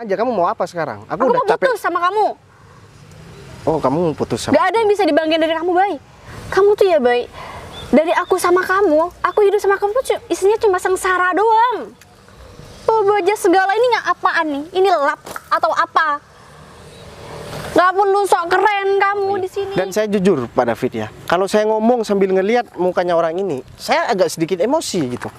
Aja kamu mau apa sekarang? Aku udah mau putus sama kamu. Oh, kamu mau putus sama? Gak ada yang bisa dibanggain dari kamu, Bay. Kamu tuh ya, Bay. Dari aku sama kamu, aku hidup sama kamu tuh isinya cuma sengsara doang. Baja segala ini nggak apaan nih? Ini lap atau apa? Gak perlu sok keren kamu di sini. Dan saya jujur Pak David ya, kalau saya ngomong sambil ngelihat mukanya orang ini, saya agak sedikit emosi gitu.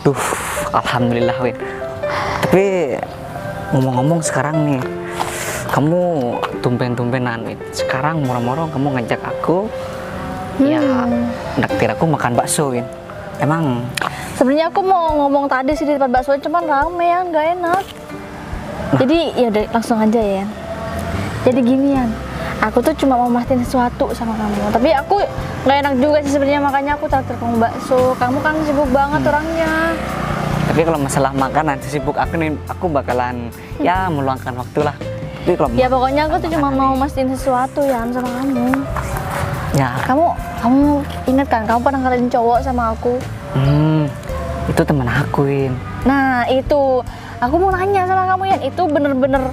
Duh, alhamdulillah Win. Tapi ngomong-ngomong sekarang nih, kamu tumben-tumbenan Win. Sekarang moro-moro kamu ngajak aku, ya naktir aku makan bakso Win. Emang? Sebenarnya aku mau ngomong tadi sih di tempat bakso, cuman rame ya, nggak enak. Jadi ya udah langsung aja ya. Jadi gini ya, aku tuh cuma mau mastiin sesuatu sama kamu. Tapi aku nggak enak juga sih sebenarnya, makanya aku traktir kamu bakso. Kamu kan sibuk banget orangnya. Tapi kalau masalah makanan sibuk aku nih, aku bakalan ya meluangkan waktu lah. Tapi kalau ya pokoknya aku tuh cuma mau mastiin sesuatu ya sama kamu. Ya. Kamu ingat kan kamu pernah ngalahin cowok sama aku? Itu teman aku Win. Nah itu, aku mau nanya sama kamu Yan, itu bener-bener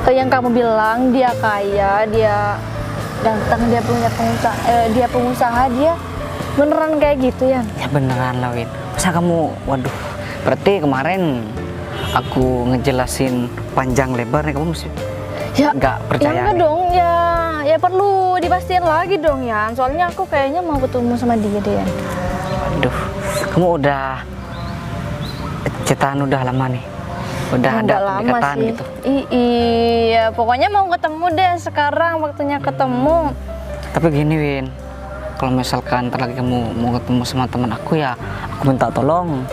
yang kamu bilang dia kaya, dia ganteng, dia punya pengusaha, dia beneran kayak gitu ya? Ya beneran lah Win. Masa kamu, waduh, berarti kemarin aku ngejelasin panjang lebar nih kamu mesti nggak percaya? Ya enggak dong, ya perlu dipastiin lagi dong ya. Soalnya aku kayaknya mau ketemu sama dia deh Yan. Waduh, kamu udah cetan udah lama nih? Udah ada pendekatan gitu? Iya, pokoknya mau ketemu deh sekarang, waktunya ketemu. Tapi gini Win, kalau misalkan ntar lagi kamu mau ketemu sama teman aku ya, aku minta tolong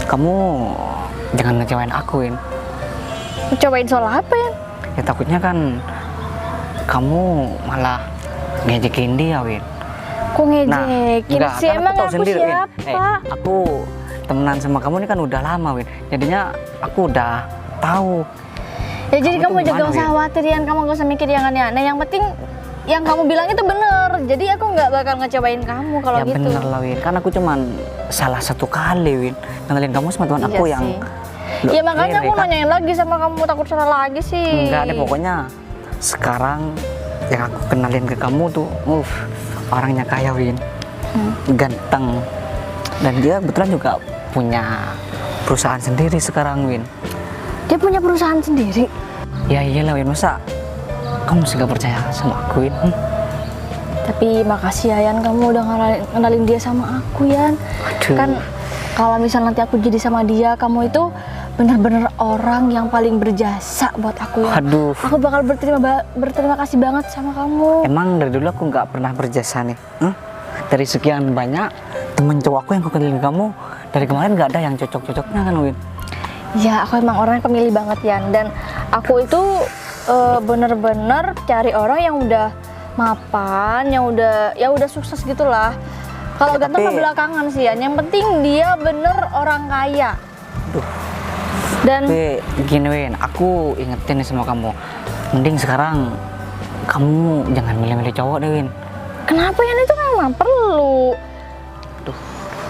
kamu jangan ngecewain aku Win. Cobain soal apa ya? Ya takutnya kan kamu malah ngejekin dia Win. Kok ngejekin sih? Emang aku sendiri, siapa? Aku temenan sama kamu ini kan udah lama Win, jadinya aku udah tahu. Ya jadi kamu jangan usah khawatir ya, kamu gak usah mikir yang aneh-aneh. Yang penting yang kamu bilang itu bener, jadi aku nggak bakal ngecewain kamu kalau gitu. Ya bener lah Win, kan aku cuman salah satu kali Win kenalin kamu sama teman aku yang ya makanya aku nanyain lagi sama kamu, takut salah lagi sih. Enggak deh, pokoknya sekarang yang aku kenalin ke kamu tuh orangnya kaya Win, ganteng, dan dia kebetulan juga punya perusahaan sendiri sekarang Win. Dia punya perusahaan sendiri? Ya iyalah Win, masa kamu masih gak percaya sama aku Win? Tapi makasih ya Yan, kamu udah ngenalin dia sama aku Yan. Aduh. Kan kalau misal nanti aku jadi sama dia, kamu itu bener-bener orang yang paling berjasa buat aku ya. Aduh. Aku bakal berterima kasih banget sama kamu. Emang dari dulu aku nggak pernah berjasa nih. Dari sekian banyak temen cowok aku yang aku kenalin kamu, dari kemarin nggak ada yang cocok-cocoknya kan Win? Ya aku emang orang yang pemilih banget Yan, dan aku itu bener-bener cari orang yang udah mapan, yang udah sukses gitulah. Kalau ya, ganteng belakangan sih Yan, yang penting dia bener orang kaya. Aduh. Dan tapi gini Win, aku ingetin nih sama kamu, mending sekarang kamu jangan milih-milih cowok deh Win. Kenapa Yan? Itu memang perlu.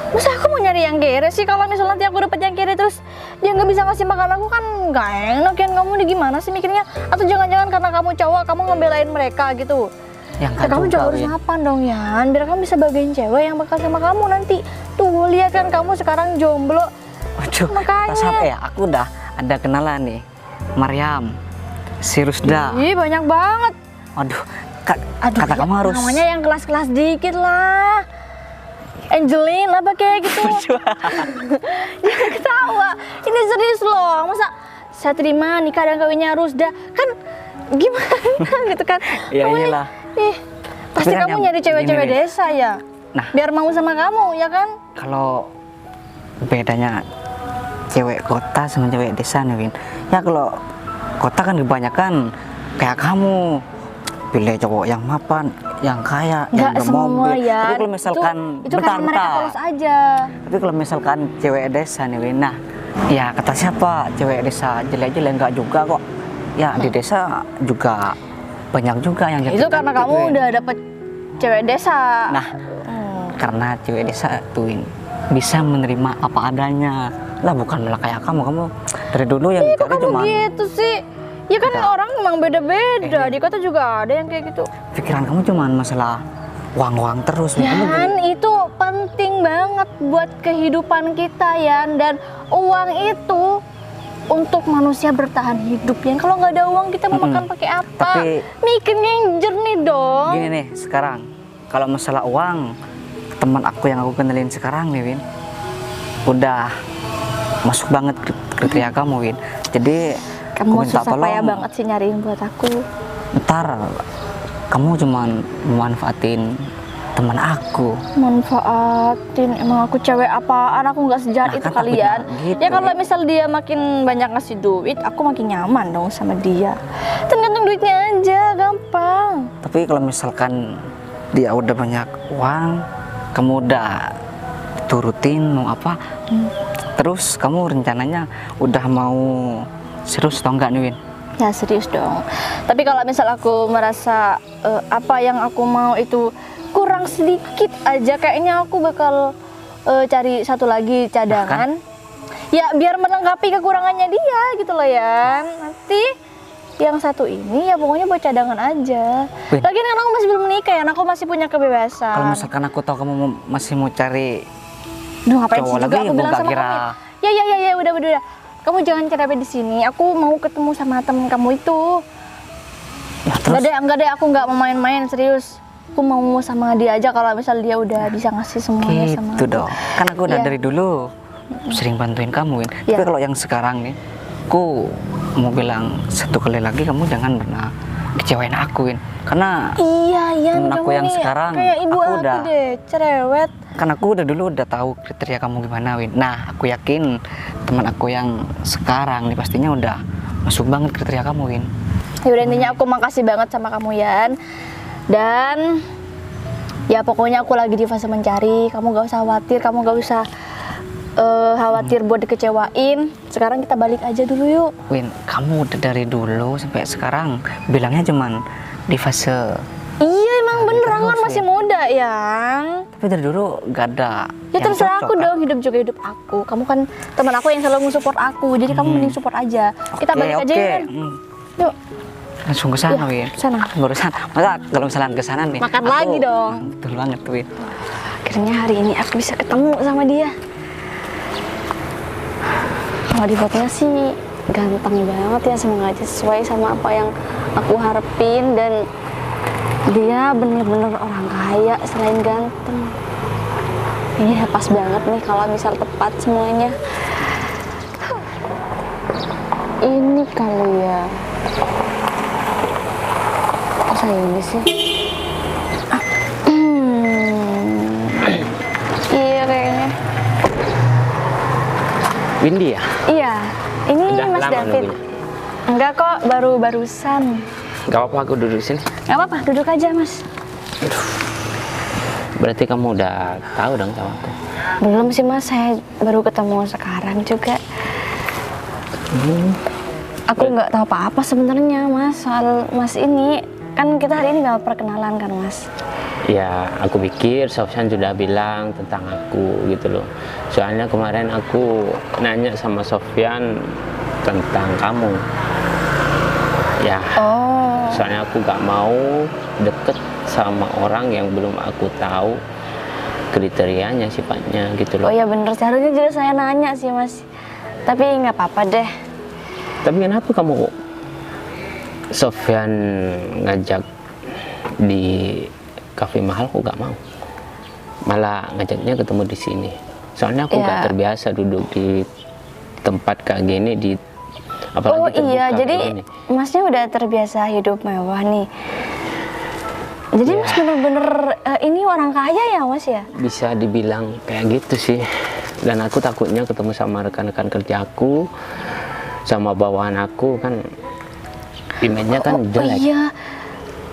Masa aku mau nyari yang kere sih? Kalau misalnya nanti aku dapet yang kere terus dia nggak bisa ngasih makan aku, kan nggak enak Yan. Kamu nih gimana sih mikirnya? Atau jangan-jangan karena kamu cowok kamu ngebelain mereka gitu? Ya, kamu juga harus mapan dong Yan, biar kamu bisa bagain cewek yang bakal sama kamu nanti. Tuh lihat kan kamu sekarang jomblo. Waduh, makanya ya aku udah ada kenalan nih, Mariam, si Rusda. Ih banyak banget. Aduh, kata kamu harus namanya yang kelas-kelas dikit lah. Angelin apa kayak gitu. Jangan ketawa, ini serius loh. Masa saya terima nikah dan kawinnya Rusda, kan gimana gitu kan? Ya iyalah. Pasti kan kamu nyari cewek-cewek desa ya. Nah, biar mau sama kamu ya kan? Kalau bedanya cewek kota sama cewek desa nih Win, ya kalau kota kan kebanyakan kayak kamu pilih cowok yang mapan, yang kaya, yang bermobil. Ya. Tapi kalau misalkan itu karena mereka polos aja. Tapi kalau misalkan cewek desa nih Win, nah Ya kata siapa cewek desa jelek-jelek, enggak juga kok. Ya di desa juga banyak juga yang Itu karena kamu udah dapet cewek desa. Nah, karena cewek desa tuh bisa menerima apa adanya. Lah bukan malah kayak kamu dari dulu yang Kok cari kamu cuma gitu sih? Ya kan orang emang beda-beda. Di kota juga ada yang kayak gitu. pikiran kamu cuma masalah uang-uang terus. Kamu Yan, itu penting banget buat kehidupan kita, Yan. Dan uang itu untuk manusia bertahan hidup, Yan. Kalau nggak ada uang, kita mau makan pakai apa? Tapi- Mikirnya yang jernih dong. gini nih sekarang, kalau masalah uang, teman aku yang aku kenalin sekarang nih Win, udah masuk banget kriteria kamu Win. Jadi Kamu aku minta susah payah tolong, banget sih nyariin buat aku. ntar kamu cuman memanfaatin teman aku. Manfaatin, emang aku cewek apaan? Aku nggak sejahat Nah, itu kan kalian. takutnya gitu. Ya kalau misal dia makin banyak ngasih duit, aku makin nyaman dong sama dia. Tergantung duitnya aja, gampang. Tapi kalau misalkan dia udah banyak uang, kamu udah turutin mau apa, terus kamu rencananya udah mau serius atau enggak nih Win? Ya serius dong. Tapi kalau misal aku merasa apa yang aku mau itu kurang sedikit aja, kayaknya aku bakal cari satu lagi cadangan. Ya biar melengkapi kekurangannya dia gitu loh ya. Nanti yang satu ini ya pokoknya buat cadangan aja. Win. Lagian kan aku masih belum menikah ya, aku masih punya kebebasan. Kalau misalkan aku tahu kamu masih mau cari Duh, ngapain sih cowok juga lagi, aku gua bilang nggak sama kira. kamu. Ya, udah. Kamu jangan cerewet di sini. Aku mau ketemu sama temen kamu itu. ya, terus Enggak deh, aku nggak mau main-main, serius. Aku mau sama dia aja kalau misal dia udah bisa ngasih semuanya sama gitu aku. dong. Kan aku udah Iya. dari dulu sering bantuin kamu Win. Iya. Tapi kalau yang sekarang nih, aku mau bilang satu kali lagi, kamu jangan pernah kecewain aku Win. Karena Iya, Yan, temen aku kamu yang nih sekarang, kayak ibu aku aku udah- deh, cerewet. kan aku udah dulu udah tahu kriteria kamu gimana Win. Nah aku yakin teman aku yang sekarang nih pastinya udah masuk banget kriteria kamu Win. Ya udah, intinya aku makasih banget sama kamu, Yan. Dan ya pokoknya aku lagi di fase mencari. Kamu gak usah khawatir, kamu gak usah khawatir buat dikecewain. Sekarang kita balik aja dulu yuk. Win, kamu udah dari dulu sampai sekarang bilangnya cuman di fase, Iya emang bener, terus, kan masih Win. muda, Yang. tapi dari dulu gak ada Ya yang terserah cocok, aku kan? dong, hidup juga hidup aku. Kamu kan teman aku yang selalu support aku, jadi kamu mending support aja. Kita Oke, balik aja oke. ya, Yan. Yuk. Langsung ke sana Ya, Win. sana. Barusan, masa kalau misalnya ke sana nih Makan aku- lagi dong. Betul banget Win. Akhirnya hari ini aku bisa ketemu sama dia. Kalau di fotonya sih ganteng banget ya, semoga aja sesuai sama apa yang aku harapin. Dan dia bener-bener orang kaya selain ganteng. Iya pas banget nih kalau misal tepat semuanya. Ini kali ya. Masa ini sih? Iya kayaknya. Windy ya? Iya, ini Udah Mas lama David. nungguin? Enggak kok, barusan. Gak apa-apa aku duduk sini. Gak apa-apa, duduk aja Mas. Berarti kamu udah tahu dong sama aku. Belum sih Mas, saya baru ketemu sekarang juga. Aku nggak tahu apa-apa sebenarnya Mas soal Mas ini. Kan kita hari ini nggak perkenalan kan Mas. Ya, aku pikir Sofyan sudah bilang tentang aku gitu loh. Soalnya kemarin aku nanya sama Sofyan tentang kamu. Ya, Oh, soalnya aku gak mau deket sama orang yang belum aku tahu kriterianya, sifatnya gitu oh loh. ya bener. Seharusnya juga saya nanya sih Mas. Tapi nggak apa-apa deh. Tapi kenapa kamu Sofyan ngajak di kafe mahal, aku gak mau. Malah ngajaknya ketemu di sini. Soalnya aku Ya. gak terbiasa duduk di tempat kayak gini, di Oh apalagi iya, terbuka jadi kayak gini. Masnya udah terbiasa hidup mewah nih. Jadi Mas bener-bener ini orang kaya ya Mas ya? Bisa dibilang kayak gitu sih. Dan aku takutnya ketemu sama rekan-rekan kerjaku, sama bawahan aku kan, image-nya kan Oh jelek. iya,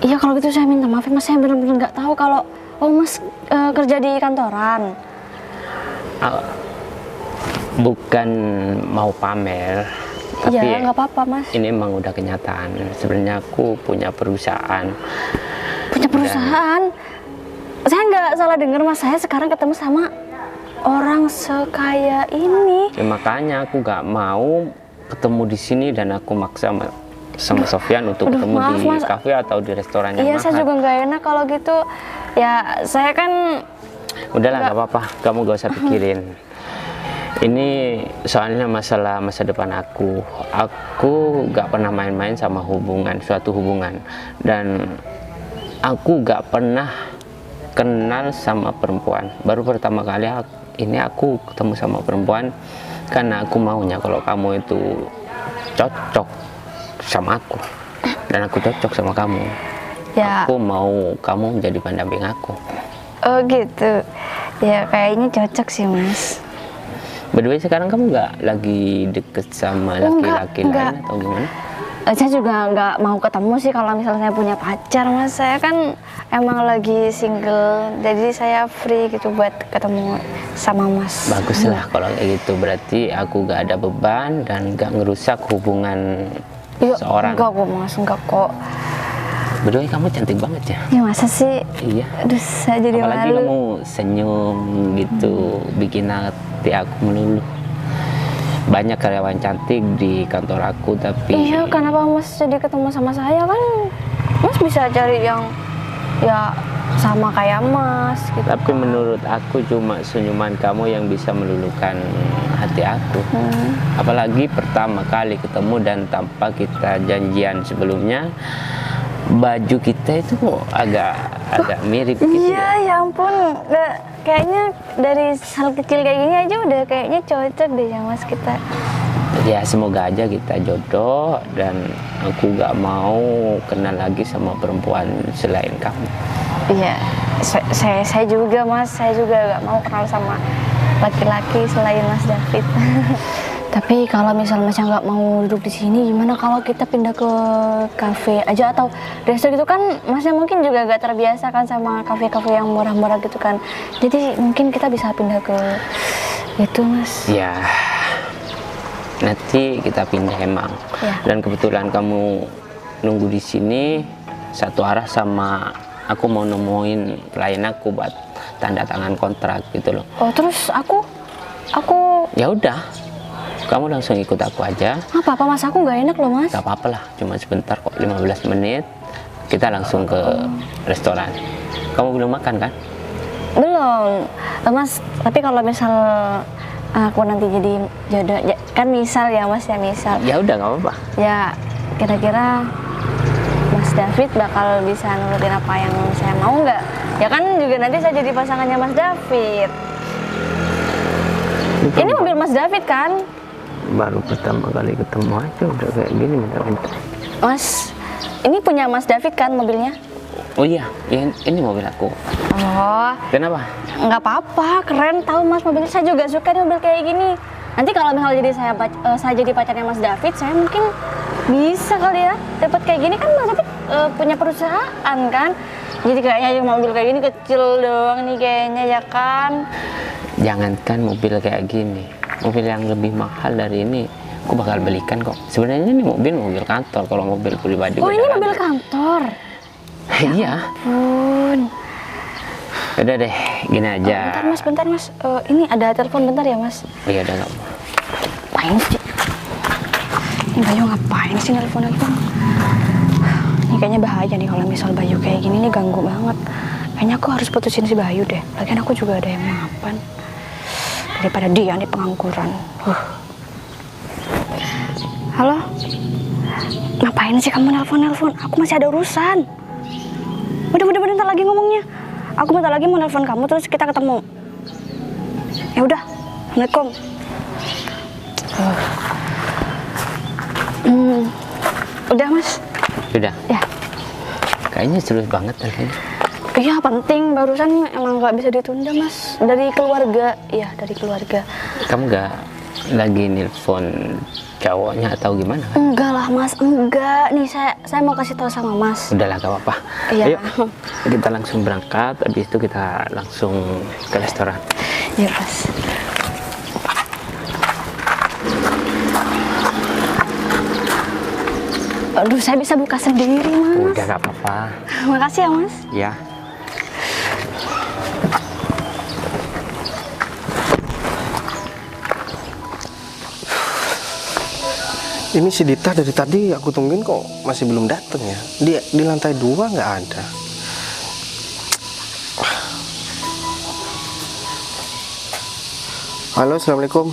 iya kalau gitu saya minta maaf ya Mas, saya bener-bener nggak tahu kalau Mas kerja di kantoran. Ah, bukan mau pamer, tapi Iya, nggak apa-apa mas. ini emang udah kenyataan. Sebenarnya aku punya perusahaan. Punya perusahaan. Saya nggak salah dengar mas, saya sekarang ketemu sama orang sekaya ini. Ya, makanya aku nggak mau ketemu di sini dan aku maksa sama Sofyan untuk Aduh, ketemu maaf, di Mas. kafe atau di restoran yang Iya, saya mahal. juga nggak enak kalau gitu. Ya, saya kan Udahlah, nggak apa-apa. Kamu gak usah pikirin. Ini soalnya masalah masa depan aku. Aku gak pernah main-main sama suatu hubungan. Dan aku gak pernah kenal sama perempuan. Baru pertama kali ini aku ketemu sama perempuan karena aku maunya kalau kamu itu cocok sama aku. Dan aku cocok sama kamu. ya. Aku mau kamu menjadi pendamping aku. Oh gitu. Ya kayaknya cocok sih mas. By the way, sekarang kamu nggak lagi deket sama laki-laki enggak. lain atau gimana? Saya juga nggak mau ketemu sih kalau misalnya saya punya pacar mas. Saya kan emang lagi single, jadi saya free gitu buat ketemu sama mas. Bagus lah kalau kayak gitu. Berarti aku nggak ada beban dan nggak ngerusak hubungan Iya, seorang. enggak kok mas, enggak kok. By the way, kamu cantik banget ya. Ya masa sih? Iya. Aduh, saya jadi Apalagi malu. kamu senyum gitu, bikin hati aku meluluh. Banyak karyawan cantik di kantor aku, tapi Iya, kenapa mas jadi ketemu sama saya kan? Mas bisa cari yang ya sama kayak mas gitu. tapi menurut aku cuma senyuman kamu yang bisa meluluhkan hati aku. Apalagi pertama kali ketemu dan tanpa kita janjian sebelumnya, baju kita itu kok agak mirip gitu Iya, ya. ya ampun. Kayaknya dari hal kecil kayak gini aja udah kayaknya cocok deh ya mas kita. Ya semoga aja kita jodoh dan aku gak mau kenal lagi sama perempuan selain kamu. Iya, saya juga mas, saya juga gak mau kenal sama laki-laki selain mas David. Tapi kalau misalnya masnya nggak mau duduk di sini, gimana kalau kita pindah ke kafe aja atau resto gitu kan? Masnya mungkin juga gak terbiasa kan sama kafe-kafe yang murah-murah gitu kan. Jadi mungkin kita bisa pindah ke itu mas. Ya nanti kita pindah emang. Ya. Dan kebetulan kamu nunggu di sini satu arah sama aku mau nemuin klien aku buat tanda tangan kontrak gitu loh. Oh terus aku Ya udah, kamu langsung ikut aku aja. apa mas, aku nggak enak loh mas. Gak apa-apa lah, cuma sebentar kok, 15 menit kita langsung ke restoran. Kamu belum makan kan? Belum, mas. Tapi kalau misal aku nanti jadi jodoh, ya, kan misal ya mas ya misal. Ya udah nggak apa-apa. Ya kira-kira Mas David bakal bisa nurutin apa yang saya mau nggak? Ya kan juga nanti saya jadi pasangannya Mas David. Ini mobil Mas David kan? Baru pertama kali ketemu aja udah kayak gini minta-minta. Mas, ini punya Mas David kan mobilnya? Oh iya, ini mobil aku. Oh, Kenapa? nggak apa-apa, keren tahu Mas mobilnya. Saya juga suka nih mobil kayak gini. Nanti kalau misalnya jadi saya jadi pacarnya Mas David, saya mungkin bisa kali ya dapat kayak gini kan. Mas David punya perusahaan kan. Jadi kayaknya mobil kayak gini kecil doang nih kayaknya ya kan. Jangankan mobil kayak gini, mobil yang lebih mahal dari ini aku bakal belikan kok. Sebenarnya ini mobil kantor, kalau mobil pribadi Oh beda ini lagi. mobil kantor. Iya. Pun. Udah deh, gini aja. Bentar mas. Ini ada telepon bentar ya mas. Oh iya, udah nggak apa. Ngapain sih? Ini Bayu ngapain sih nelfon? Ini kayaknya bahaya nih kalau misal Bayu kayak gini nih, ganggu banget. Kayaknya aku harus putusin si Bayu deh. Lagian aku juga ada yang mapan. Daripada dia nih pengangguran. Halo? Ngapain sih kamu nelfon? Aku masih ada urusan. Udah bentar lagi ngomongnya. Aku bentar lagi mau nelfon kamu terus kita ketemu. Ya udah. Assalamualaikum. Udah mas. Udah. Ya. Kayaknya serius banget tadi. Iya penting, barusan emang nggak bisa ditunda mas. Dari keluarga, iya dari keluarga. Kamu nggak lagi nelpon cowoknya atau gimana? Enggak lah mas, enggak. Nih saya mau kasih tahu sama mas. Udahlah, gak apa-apa. Iya. Ayo, kita langsung berangkat. Habis itu kita langsung ke restoran. Iya mas. Aduh, saya bisa buka sendiri, Mas. Udah gak apa-apa. Makasih ya, Mas. Ya. Ini si Dita dari tadi aku tungguin kok masih belum datang ya. Di lantai 2 nggak ada. Halo, assalamualaikum.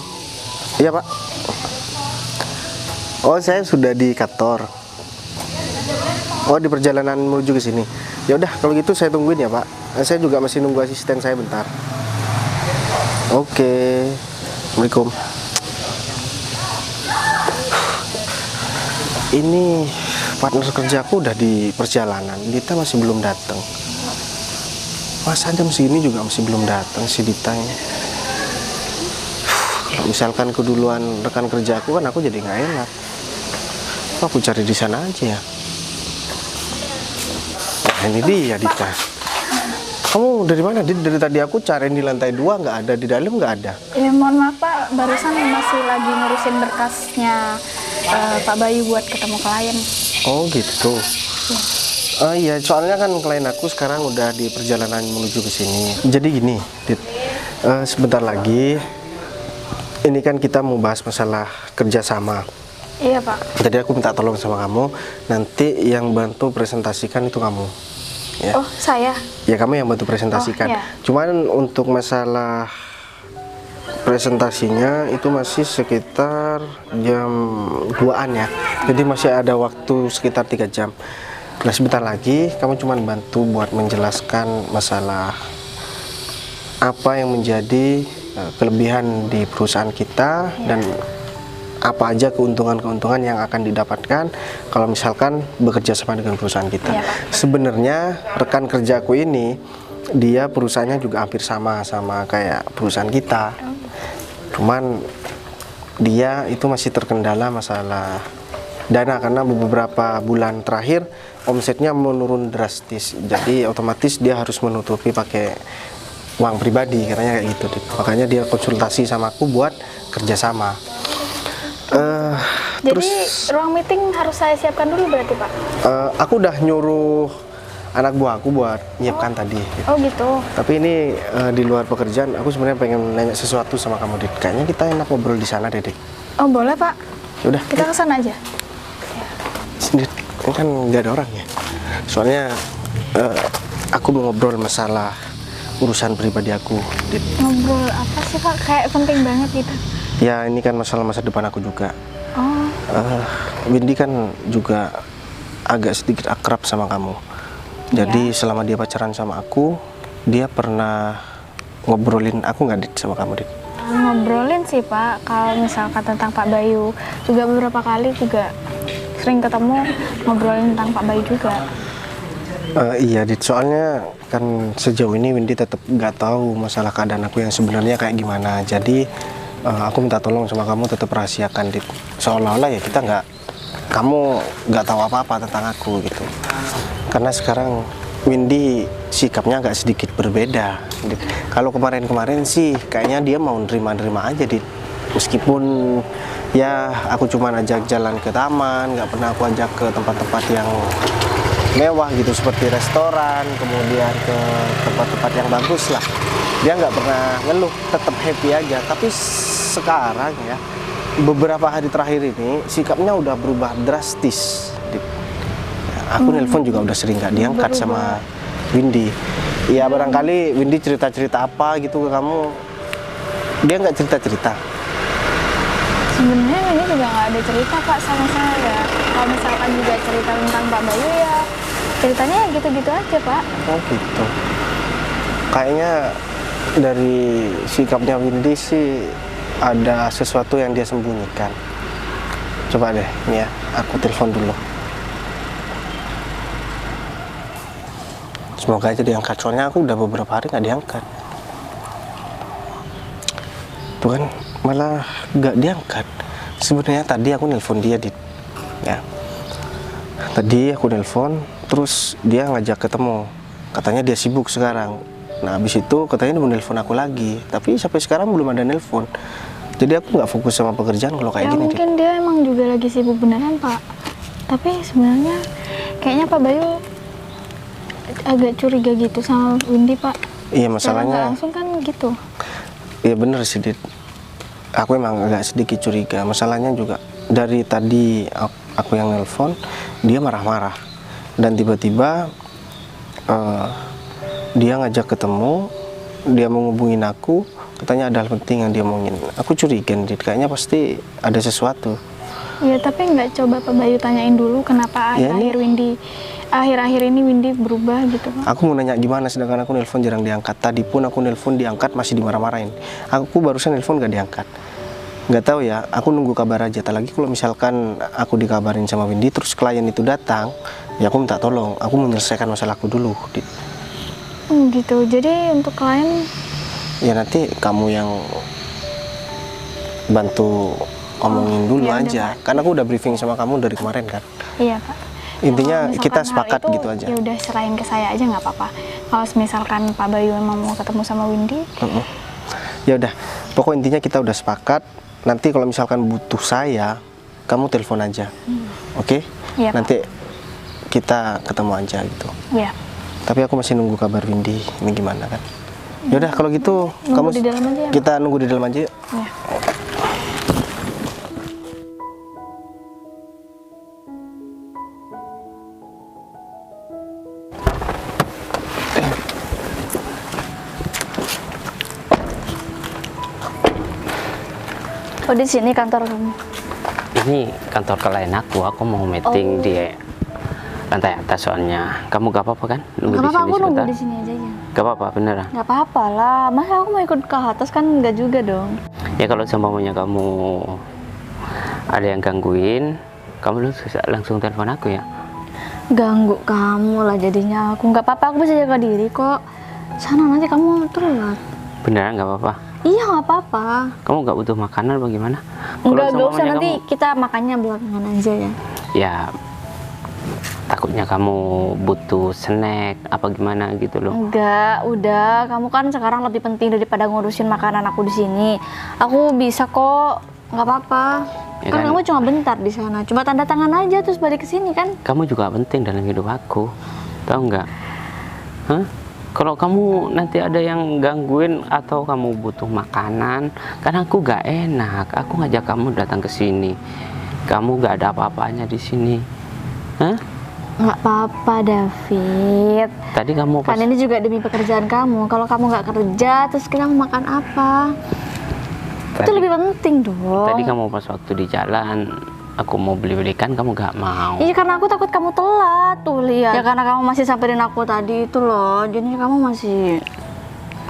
Iya Pak. Oh, saya sudah di kantor. Oh, di perjalanan menuju ke sini. Ya udah, kalau gitu saya tungguin ya Pak. Saya juga masih nunggu asisten saya bentar. Oke. Assalamualaikum. Ini partner kerjaku udah di perjalanan, Dita masih belum datang. Masa jam segini juga masih belum datang si Dita ini. Kalau misalkan keduluan rekan kerjaku kan aku jadi nggak enak. Aku cari di sana aja ya. Nah, ini dia Dita. Kamu dari mana? Dari tadi aku cariin di lantai 2 nggak ada, di dalam nggak ada. Ya mohon maaf Pak, barusan masih lagi ngurusin berkasnya Pak Bayu buat ketemu klien. Oh gitu. Iya, soalnya kan klien aku sekarang udah di perjalanan menuju ke sini. Jadi gini, Dit, sebentar lagi ini kan kita mau bahas masalah kerjasama. Iya Pak. Jadi aku minta tolong sama kamu, nanti yang bantu presentasikan itu kamu. Ya. Oh saya? Ya kamu yang bantu presentasikan. Oh, iya. Cuman untuk masalah presentasinya itu masih sekitar jam 2-an ya. Jadi masih ada waktu sekitar 3 jam. Nah sebentar lagi kamu cuma bantu buat menjelaskan masalah apa yang menjadi kelebihan di perusahaan kita dan apa aja keuntungan-keuntungan yang akan didapatkan kalau misalkan bekerja sama dengan perusahaan kita. Iya, Pak. Sebenarnya rekan kerjaku ini dia perusahaannya juga hampir sama kayak perusahaan kita. Cuman dia itu masih terkendala masalah dana karena beberapa bulan terakhir omsetnya menurun drastis. Jadi otomatis dia harus menutupi pakai uang pribadi katanya kayak gitu. Makanya dia konsultasi sama aku buat kerjasama. Jadi Terus ruang meeting harus saya siapkan dulu berarti Pak? aku udah nyuruh anak buahku buat nyiapkan tadi. Oh gitu. Tapi ini di luar pekerjaan, aku sebenarnya pengen nanya sesuatu sama kamu, Dit. Kayaknya kita enak ngobrol di sana, Dit. Oh boleh Pak, Udah, kita ke sana aja. Dit, ini kan nggak ada orang ya. Soalnya aku mau ngobrol masalah urusan pribadi aku, Dit. Ngobrol apa sih Pak? Kayak penting banget gitu. Ya ini kan masalah masa depan aku juga. Oh, Windy kan juga agak sedikit akrab sama kamu. Jadi selama dia pacaran sama aku, dia pernah ngobrolin aku nggak, Dit, sama kamu, Dit? ngobrolin sih Pak, kalau misalkan tentang Pak Bayu. Juga beberapa kali juga sering ketemu ngobrolin tentang Pak Bayu juga. Iya, Dit. Soalnya kan sejauh ini Windy tetap nggak tahu masalah keadaan aku yang sebenarnya kayak gimana. Jadi aku minta tolong sama kamu tetap rahasiakan, Dit. Seolah-olah ya kamu nggak tahu apa-apa tentang aku gitu. Karena sekarang Windy sikapnya agak sedikit berbeda, Dit. Kalau kemarin-kemarin sih kayaknya dia mau nerima-nerima aja, Dit. Meskipun ya aku cuma ajak jalan ke taman, nggak pernah aku ajak ke tempat-tempat yang mewah gitu seperti restoran, kemudian ke tempat-tempat yang bagus lah. Dia nggak pernah ngeluh, tetap happy aja. Tapi sekarang ya, beberapa hari terakhir ini sikapnya udah berubah drastis. Aku nelpon juga udah sering nggak diangkat sama Windy. Ya barangkali Windy cerita-cerita apa gitu ke kamu, dia nggak cerita-cerita. Sebenarnya ini juga nggak ada cerita Pak sama saya. Kalau misalkan juga cerita tentang Pak Bayu ya ceritanya gitu-gitu aja Pak. Oh gitu. Kayaknya dari sikapnya Windy sih ada sesuatu yang dia sembunyikan. Coba deh, nih ya, aku telepon dulu. Semoga aja diangkat, soalnya aku udah beberapa hari nggak diangkat. Tuh kan, malah nggak diangkat. Sebenarnya tadi aku nelpon dia, Dit. Ya. Tadi aku nelpon, terus dia ngajak ketemu. Katanya dia sibuk sekarang. Nah, habis itu katanya dia mau nelpon aku lagi. Tapi sampai sekarang belum ada nelpon. Jadi aku nggak fokus sama pekerjaan kalau kayak Ya gini, Dit. mungkin dia emang juga lagi sibuk beneran Pak. Tapi sebenarnya kayaknya Pak Bayu agak curiga gitu sama Windy, Pak. Iya, Secara nggak masalahnya langsung kan gitu. iya bener sih, Dit. Aku emang agak sedikit curiga. Masalahnya juga dari tadi aku yang nelpon, dia marah-marah. Dan tiba-tiba dia ngajak ketemu, dia mau ngubungin aku, katanya ada hal penting yang dia omongin. Aku curiga, Dit. Kayaknya pasti ada sesuatu. Iya, tapi nggak coba Pak Bayu tanyain dulu kenapa Ya, akhir-akhir ini Windy berubah gitu, Pak. Aku mau nanya gimana, sedangkan aku nelpon jarang diangkat. Tadi pun aku nelpon diangkat masih dimarah-marahin. Aku barusan nelpon gak diangkat. Nggak tahu ya, aku nunggu kabar aja. Tak lagi kalau misalkan aku dikabarin sama Windy terus klien itu datang, ya aku minta tolong. Aku menyelesaikan masalahku dulu. Gitu. Jadi untuk klien Ya nanti kamu yang bantu omongin dulu ya udah, aja. Pak. Kan aku udah briefing sama kamu dari kemarin kan. iya, Pak. Intinya Kalau misalkan kita hal sepakat itu, gitu aja. Ya udah serahin ke saya aja nggak apa-apa. Kalau misalkan Pak Bayu emang mau ketemu sama Windy, Ya udah, pokok intinya kita udah sepakat. Nanti kalau misalkan butuh saya, kamu telepon aja, oke? Iya, Pak. Nanti kita ketemu aja gitu. ya. Tapi aku masih nunggu kabar Windy, ini gimana kan? Ya udah kalau gitu Nunggu di dalam aja ya, Pak? kita nunggu di dalam aja. Yuk. Ya. Oh, di sini kantor kamu. Ini kantor klien aku mau meeting di lantai atas soalnya. Kamu gak apa-apa kan? Nunggu Gak di apa-apa, sini aku nunggu sebentar? di sini aja ya. Gak apa-apa, beneran? Gak apa-apa lah, masa aku mau ikut ke atas kan nggak juga dong. Ya kalau seumpamanya kamu ada yang gangguin, kamu langsung telepon aku ya. Ganggu kamu lah jadinya aku. Nggak apa-apa, aku bisa jaga diri kok. Sana nanti kamu telat. Beneran gak apa-apa? Iya, nggak apa-apa. Kamu gak butuh makanan bagaimana? Nggak usah, seumpamanya nanti kita makannya belakangan aja ya. Ya takutnya kamu butuh snack apa gimana gitu loh. Enggak, udah. Kamu kan sekarang lebih penting daripada ngurusin makanan aku di sini. Aku bisa kok, nggak apa-apa. Ya kan kan? kamu cuma bentar di sana. Cuma tanda tangan aja terus balik ke sini kan. Kamu juga penting dalam hidup aku, tahu nggak? Hah? Kalau kamu nanti ada yang gangguin atau kamu butuh makanan, kan aku gak enak. Aku ngajak kamu datang ke sini, kamu gak ada apa-apanya di sini. Hah? Nggak apa-apa, David. Tadi kamu pas Kan ini juga demi pekerjaan kamu. Kalau kamu nggak kerja, terus kita mau makan apa? Itu tadi, lebih penting dong. tadi kamu pas waktu di jalan, aku mau beli-belikan kamu gak mau. Iya, karena aku takut kamu telat tuh, lihat. Ya karena kamu masih samperin aku tadi itu loh. Jadi kamu masih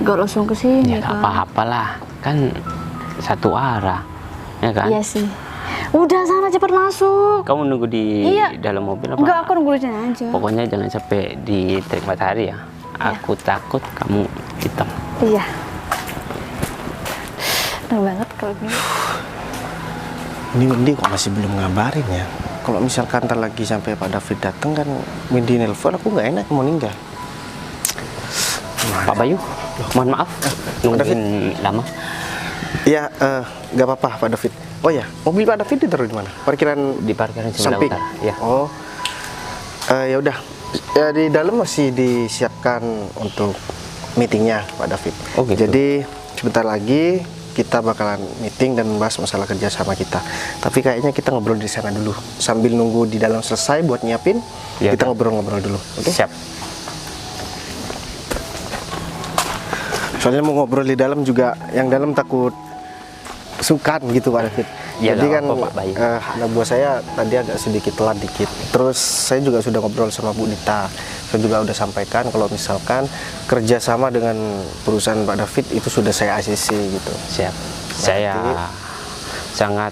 gak langsung ke sini Ya gak kan. apa-apalah, kan satu arah, ya kan? Iya sih. Udah sana cepet masuk. Kamu nunggu di Iya. dalam mobil apa? Enggak, aku nunggu di sini aja. Pokoknya jangan sampai di terik matahari ya. Aku takut kamu hitam. Iya. Enak banget kalau gini. Ini Windy kok masih belum ngabarin ya? Kalau misalkan ntar lagi sampai Pak David datang kan Windy nelpon, aku nggak enak mau ninggal. Pak Bayu, mohon maaf nungguin lama. Ya, nggak apa-apa Pak David. Oh ya, mobil Pak David ditaruh di mana? Parkiran Di parkiran sebelah samping. utara. Ya. Oh, ya udah. Ya di dalam masih disiapkan untuk meetingnya Pak David. Oh, gitu. Jadi sebentar lagi kita bakalan meeting dan membahas masalah kerja sama kita. Tapi kayaknya kita ngobrol di sana dulu. Sambil nunggu di dalam selesai buat nyiapin, Ya, kita udah. ngobrol-ngobrol dulu. Oke? Siap. Soalnya mau ngobrol di dalam juga, yang dalam takut sungkan gitu Pak David. Ya, Jadi nggak kan apa-apa, Pak Bayu. anak buah saya tadi agak sedikit telat dikit. Terus saya juga sudah ngobrol sama Bu Dita. Saya juga udah sampaikan kalau misalkan kerjasama dengan perusahaan Pak David itu sudah saya ACC gitu. Siap. Saya sangat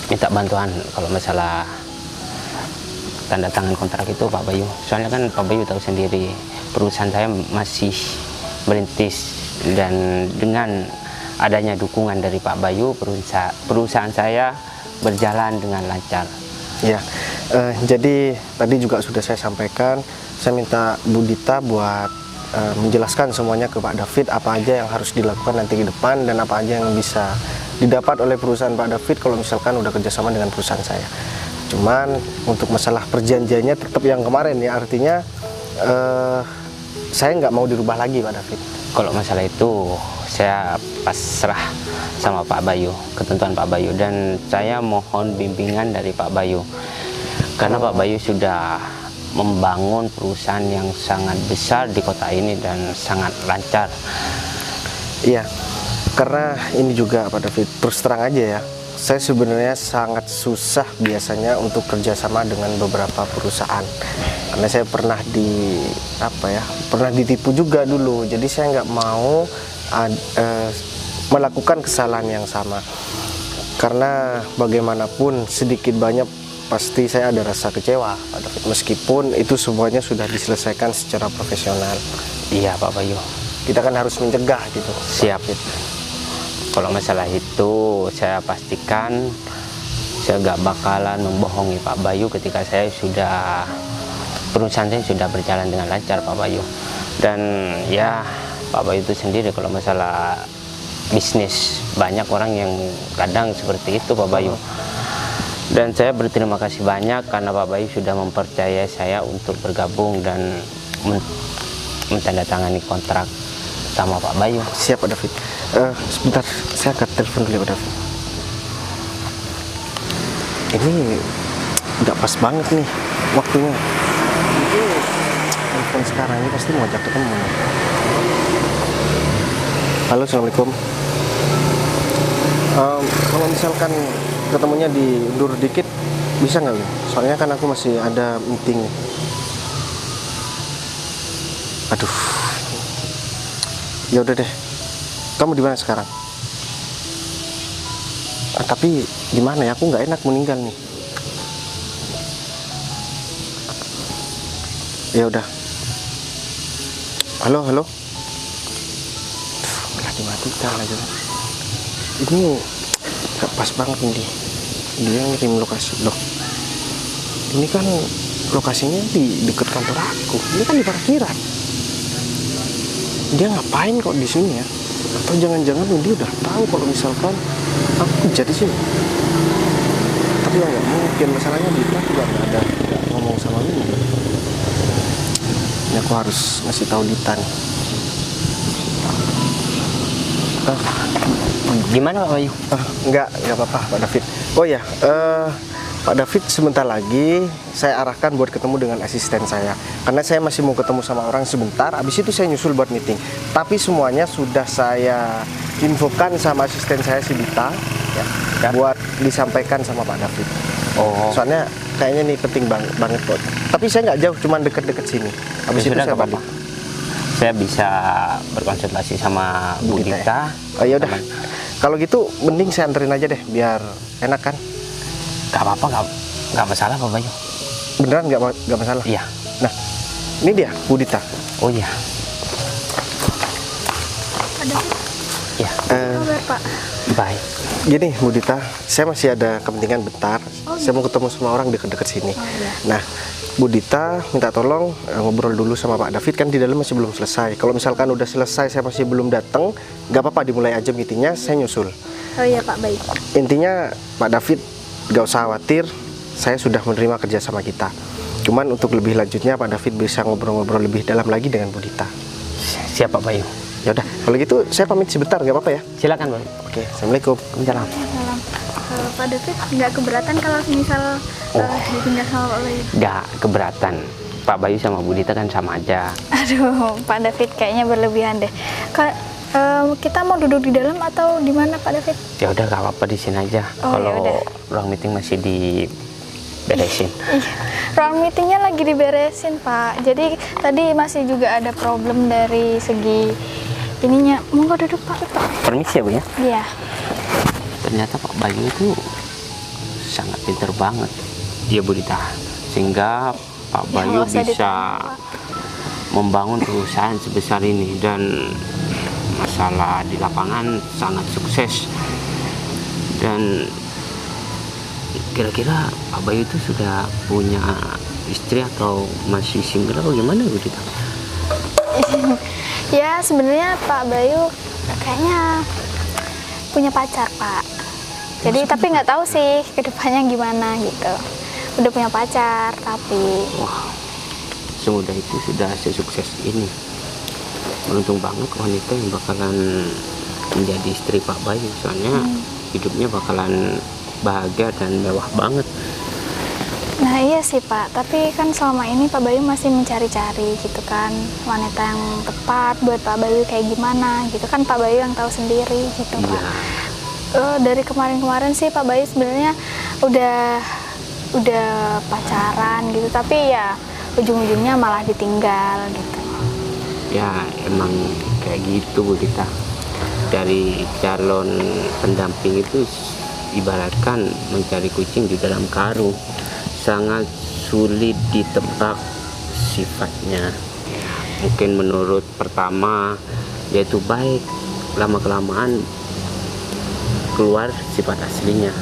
minta bantuan kalau masalah tanda tangan kontrak itu Pak Bayu. Soalnya kan Pak Bayu tahu sendiri perusahaan saya masih merintis, dan dengan adanya dukungan dari Pak Bayu, perusahaan saya berjalan dengan lancar. Ya, jadi tadi juga sudah saya sampaikan, saya minta Bu Dita buat menjelaskan semuanya ke Pak David apa aja yang harus dilakukan nanti ke depan dan apa aja yang bisa didapat oleh perusahaan Pak David kalau misalkan udah kerjasama dengan perusahaan saya. Cuman untuk masalah perjanjiannya tetap yang kemarin ya, artinya saya nggak mau dirubah lagi Pak David. Kalau masalah itu saya pasrah sama Pak Bayu, ketentuan Pak Bayu, dan saya mohon bimbingan dari Pak Bayu karena Pak Bayu sudah membangun perusahaan yang sangat besar di kota ini dan sangat lancar. Iya, karena ini juga Pak David, terus terang aja ya, saya sebenarnya sangat susah biasanya untuk kerjasama dengan beberapa perusahaan, karena saya pernah pernah ditipu juga dulu. Jadi saya nggak mau melakukan kesalahan yang sama, karena bagaimanapun sedikit banyak pasti saya ada rasa kecewa Pak David, meskipun itu semuanya sudah diselesaikan secara profesional. Iya Pak Bayu, Kita kan harus mencegah gitu. siap. Kalau masalah itu saya pastikan saya gak bakalan membohongi Pak Bayu ketika perusahaan saya sudah berjalan dengan lancar Pak Bayu. Dan ya Pak Bayu itu sendiri kalau masalah bisnis banyak orang yang kadang seperti itu Pak Bayu. Dan saya berterima kasih banyak karena Pak Bayu sudah mempercayai saya untuk bergabung dan mentandatangani kontrak sama Pak Bayu. Siap Pak David. Sebentar, saya akan telepon dulu Pak David. Ini nggak pas banget nih waktunya. Ini telepon sekarang ini pasti mau ajak ketemu. Halo, assalamualaikum. Kalau misalkan ketemunya diundur dikit, bisa nggak Win? Soalnya kan aku masih ada meeting. Aduh. Ya udah deh. Kamu di mana sekarang? Tapi gimana ya? Aku nggak enak meninggal nih. Ya udah. Halo, halo. Malah dimatikan aja. Ini nggak pas banget ini. Dia ngirim lokasi loh. Ini kan lokasinya di dekat kantor aku. Ini kan di parkiran. Dia ngapain kok di sini ya? Atau jangan-jangan dia udah tahu kalau misalkan aku kerja di sini. Tapi ya nggak mungkin, masalahnya kita juga nggak ngomong sama Windy. Ini aku harus ngasih tahu Dita nih. Gimana Pak Bayu? Nggak apa-apa Pak David. Oh ya, Pak David sebentar lagi saya arahkan buat ketemu dengan asisten saya. Karena saya masih mau ketemu sama orang sebentar, habis itu saya nyusul buat meeting. Tapi semuanya sudah saya infokan sama asisten saya si Dita ya, buat disampaikan sama Pak David. Oh, Soalnya kayaknya nih penting banget kok. Tapi saya nggak jauh, cuman deket-deket sini. Habis itu sudah, saya nggak apa-apa. balik. Saya bisa berkonsultasi sama Bu Dita ya? Dita. Oh ya udah. Kalau gitu mending saya anterin aja deh, biar enak kan? Gak apa-apa, gak masalah Pak Bayu. Beneran nggak masalah? Iya. Nah, ini dia Bu Dita. Oh iya. Ada Ya, kabar Pak? baik. Gini Bu Dita, saya masih ada kepentingan bentar. Saya mau ketemu sama orang deket-deket sini. Nah, Bu Dita minta tolong ngobrol dulu sama Pak David, kan di dalam masih belum selesai. Kalau misalkan udah selesai saya masih belum datang, nggak apa-apa, dimulai aja meetingnya, saya nyusul. Oh iya Pak, baik. Intinya Pak David gak usah khawatir, saya sudah menerima kerja sama kita. Cuman untuk lebih lanjutnya Pak David bisa ngobrol-ngobrol lebih dalam lagi dengan Bu Dita. Siap Pak Bayu. Ya udah, kalau gitu saya pamit sebentar, nggak apa-apa ya? Silakan Pak. Oke, assalamualaikum. Salam. Salam. Pak David nggak keberatan kalau misal ditinggal sama Pak Bayu? Gak keberatan. Pak Bayu sama Bu Dita kan sama aja. Aduh, Pak David kayaknya berlebihan deh. Kita mau duduk di dalam atau di mana Pak David? Ya udah gak apa-apa di sini aja. Oh, Kalau yaudah. ruang meeting masih diberesin. Iya, ruang meetingnya lagi diberesin Pak. Jadi tadi masih juga ada problem dari segi ininya. Monggo duduk Pak. Permisi ya Bu ya. Iya. Ternyata Pak Bayu itu sangat pinter banget. Dia Bu Dita. Sehingga Pak Ya, Bayu nggak usah bisa ditanya, Pak. membangun perusahaan sebesar ini, dan masalah di lapangan sangat sukses. Dan kira-kira Pak Bayu itu sudah punya istri atau masih single atau gimana Bu Dita? Ya sebenarnya Pak Bayu kayaknya punya pacar Pak. Jadi tapi nggak tahu sih kedepannya gimana gitu. udah punya pacar, tapi Wah, semudah itu sudah sesukses ini. Beruntung banget wanita yang bakalan menjadi istri Pak Bayu, soalnya hidupnya bakalan bahagia dan mewah banget. nah iya sih Pak, tapi kan selama ini Pak Bayu masih mencari-cari gitu kan wanita yang tepat buat Pak Bayu kayak gimana gitu kan, Pak Bayu yang tahu sendiri gitu Pak. Iya, Dari kemarin-kemarin sih Pak Bayu sebenarnya udah pacaran gitu, tapi ya ujung-ujungnya malah ditinggal gitu. ya emang kayak gitu Bu Dita. Dari calon pendamping itu ibaratkan mencari kucing di dalam karung, sangat sulit ditebak sifatnya. Mungkin menurut pertama dia itu baik, lama kelamaan keluar sifat aslinya.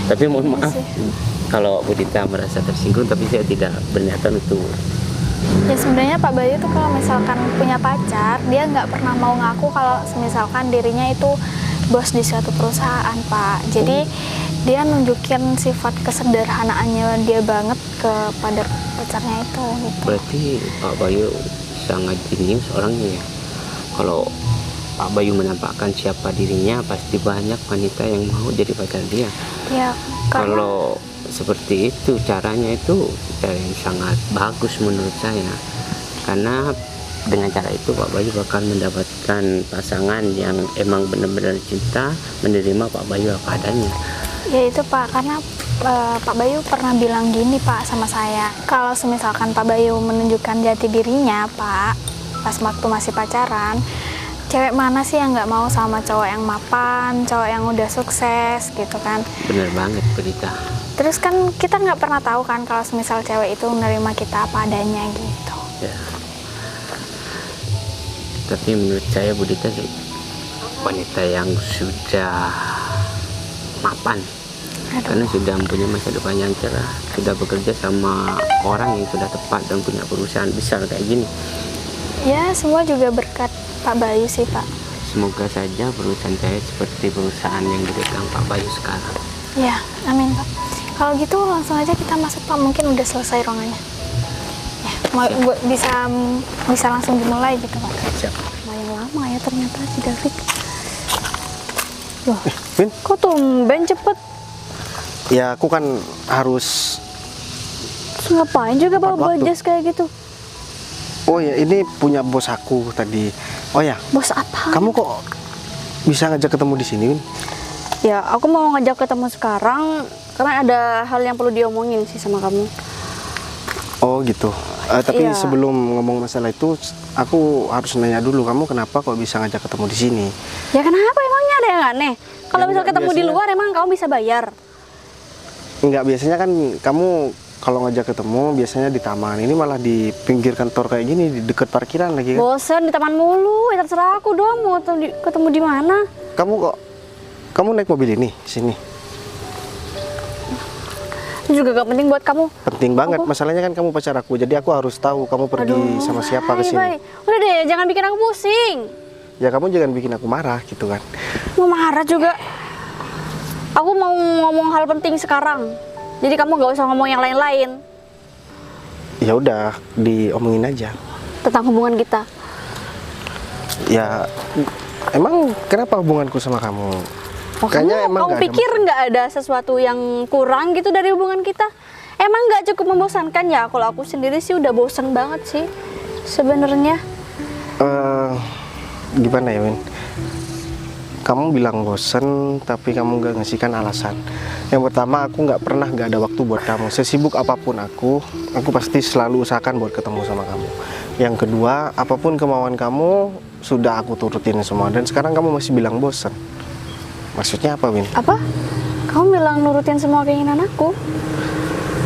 Tapi mohon maaf kalau Bu Dita merasa tersinggung, tapi saya tidak berniatan untuk. Ya sebenarnya Pak Bayu tuh kalau misalkan punya pacar, dia nggak pernah mau ngaku kalau misalkan dirinya itu bos di suatu perusahaan Pak. Jadi dia nunjukin sifat kesederhanaannya dia banget kepada pacarnya itu gitu. Berarti Pak Bayu sangat jenius orangnya ya. Kalau Pak Bayu menampakkan siapa dirinya, pasti banyak wanita yang mau jadi pacar dia. Ya karena Kalau seperti itu caranya itu cara yang sangat bagus menurut saya, karena dengan cara itu Pak Bayu bakal mendapatkan pasangan yang emang benar-benar cinta, menerima Pak Bayu apa adanya. ya itu Pak, karena Pak Bayu pernah bilang gini Pak sama saya, kalau misalkan Pak Bayu menunjukkan jati dirinya Pak, pas waktu masih pacaran, cewek mana sih yang nggak mau sama cowok yang mapan, cowok yang udah sukses gitu kan. Bener banget berita. Terus kan kita nggak pernah tahu kan kalau misal cewek itu menerima kita apa adanya gitu. Ya. Tapi menurut saya Bu Dita sih wanita yang sudah mapan, karena sudah mempunyai masa depan yang cerah, sudah bekerja sama orang yang sudah tepat dan punya perusahaan besar kayak gini. Ya semua juga berkat Pak Bayu sih Pak. Semoga saja perusahaan saya seperti perusahaan yang dipegang Pak Bayu sekarang. Ya amin Pak. Kalau gitu langsung aja kita masuk Pak, mungkin udah selesai ruangannya. Ya, bisa langsung dimulai gitu Pak. Siap. Lumayan lama ya ternyata si David. Loh, Win, kok tumben cepet? ya aku kan harus. Terus ngapain juga bawa Tepat waktu. jas kayak gitu? Oh ya, ini punya bos aku tadi. Oh ya, Bos apa? kamu kok bisa ngajak ketemu di sini, Win? Ya, aku mau ngajak ketemu sekarang karena ada hal yang perlu diomongin sih sama kamu. Oh gitu. Tapi Iya. sebelum ngomong masalah itu, aku harus nanya dulu, kamu kenapa kok bisa ngajak ketemu di sini? Ya kenapa emangnya ada yang aneh? Kalau Ya, misal enggak, ketemu di biasanya- luar emang kamu bisa bayar? Enggak, biasanya kan kamu kalau ngajak ketemu biasanya di taman. Ini malah di pinggir kantor kayak gini, di dekat parkiran lagi kan. Bosen di taman mulu, ya terserah aku dong mau ketemu di mana. Kamu naik mobil ini sini. Itu juga gak penting buat kamu. Penting banget. Masalahnya kan kamu pacar aku, jadi aku harus tahu kamu pergi sama siapa ke sini. Baik. Udah deh, jangan bikin aku pusing. Ya kamu jangan bikin aku marah gitu kan. Mau marah juga. Aku mau ngomong hal penting sekarang. Jadi kamu gak usah ngomong yang lain-lain Ya udah, diomongin aja. tentang hubungan kita. Ya emang kenapa hubunganku sama kamu? Oh, kamu nggak ada pikir nggak ada sesuatu yang kurang gitu dari hubungan kita? Emang nggak cukup membosankan ya? Kalau aku sendiri sih udah bosan banget sih sebenarnya. Gimana ya, Win? Kamu bilang bosen, tapi kamu gak ngasihkan alasan. Yang pertama, aku nggak pernah nggak ada waktu buat kamu. Sesibuk apapun aku pasti selalu usahakan buat ketemu sama kamu. Yang kedua, apapun kemauan kamu sudah aku turutin semua. Dan sekarang kamu masih bilang bosen. Maksudnya apa, Win? Apa? Kamu bilang nurutin semua keinginan aku?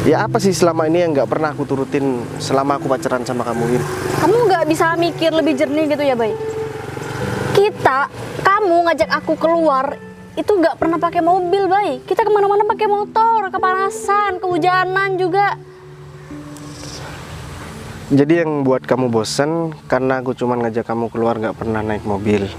Ya apa sih selama ini yang nggak pernah aku turutin selama aku pacaran sama kamu, Win? Kamu nggak bisa mikir lebih jernih gitu ya, Bay? Kamu ngajak aku keluar itu nggak pernah pakai mobil, Bay. Kita kemana-mana pakai motor, kepanasan, kehujanan juga. Jadi yang buat kamu bosen karena aku cuma ngajak kamu keluar nggak pernah naik mobil.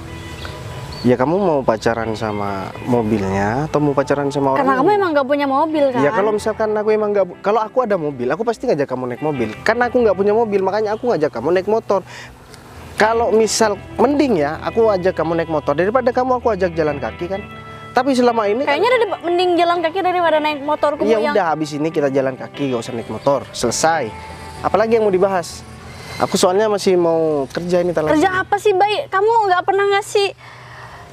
Ya kamu mau pacaran sama mobilnya atau mau pacaran sama orang? Karena kamu emang gak punya mobil kan? Ya kalau misalkan aku emang nggak, kalau aku ada mobil, aku pasti ngajak kamu naik mobil. Karena aku nggak punya mobil, makanya aku ngajak kamu naik motor. Kalau misal mending ya, aku ajak kamu naik motor daripada kamu aku ajak jalan kaki kan. Tapi selama ini Kayaknya mending jalan kaki daripada naik motor. ya udah, habis ini kita jalan kaki, gak usah naik motor, selesai. Apalagi yang mau dibahas? Aku soalnya masih mau kerja ini tadi. Kerja apa sih, Bay? Kamu nggak pernah ngasih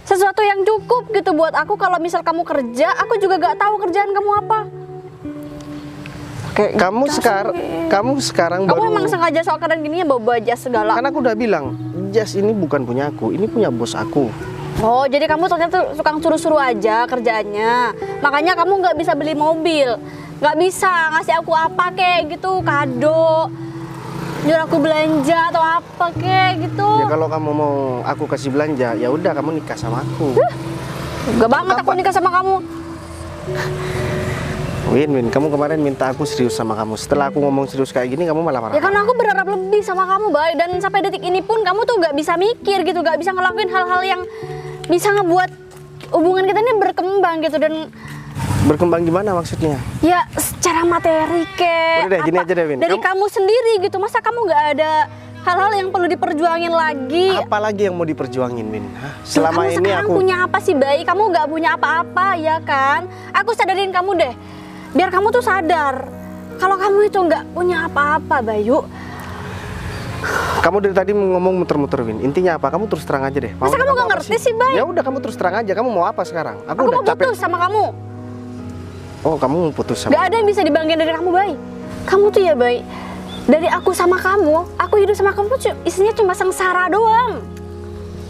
sesuatu yang cukup gitu buat aku. Kalau misal kamu kerja, aku juga gak tahu kerjaan kamu apa. Kamu sekarang Kamu baru. emang sengaja sok keadaan gini ya, bawa jas segala. Karena aku udah bilang, jas ini bukan punya aku, ini punya bos aku. Oh, jadi kamu ternyata tukang suruh-suruh aja kerjaannya. Makanya kamu nggak bisa beli mobil, nggak bisa ngasih aku apa kayak gitu, kado, nyuruh aku belanja atau apa kayak gitu. Ya kalau kamu mau aku kasih belanja, ya udah kamu nikah sama aku. Gak banget aku nikah sama kamu. Win, kamu kemarin minta aku serius sama kamu. Setelah aku ngomong serius kayak gini, kamu malah marah. Ya karena aku berharap lebih sama kamu, Bay. Dan sampai detik ini pun kamu tuh gak bisa mikir gitu, gak bisa ngelakuin hal-hal yang bisa ngebuat hubungan kita ini berkembang gitu. Dan Berkembang gimana maksudnya? ya secara materi kek. Udah deh, gini aja deh, Win. Dari kamu sendiri gitu, masa kamu gak ada hal-hal yang perlu diperjuangin lagi? Apalagi yang mau diperjuangin, Win? Hah? Selama Kamu ini sekarang aku punya apa sih, Bay? Kamu gak punya apa-apa, ya kan? Aku sadarin kamu deh, biar kamu tuh sadar kalau kamu itu nggak punya apa-apa, Bayu. Kamu dari tadi ngomong muter-muter, Win. Intinya apa? Kamu terus terang aja deh. Masa kamu apa nggak ngerti sih, Bay? Ya udah, kamu terus terang aja. Kamu mau apa sekarang? Aku udah mau capek. putus sama kamu. Oh, kamu mau putus sama? Gak ada yang bisa dibanggain dari kamu, Bay. Kamu tuh ya, Bay, dari aku sama kamu, aku hidup sama kamu tuh isinya cuma sengsara doang.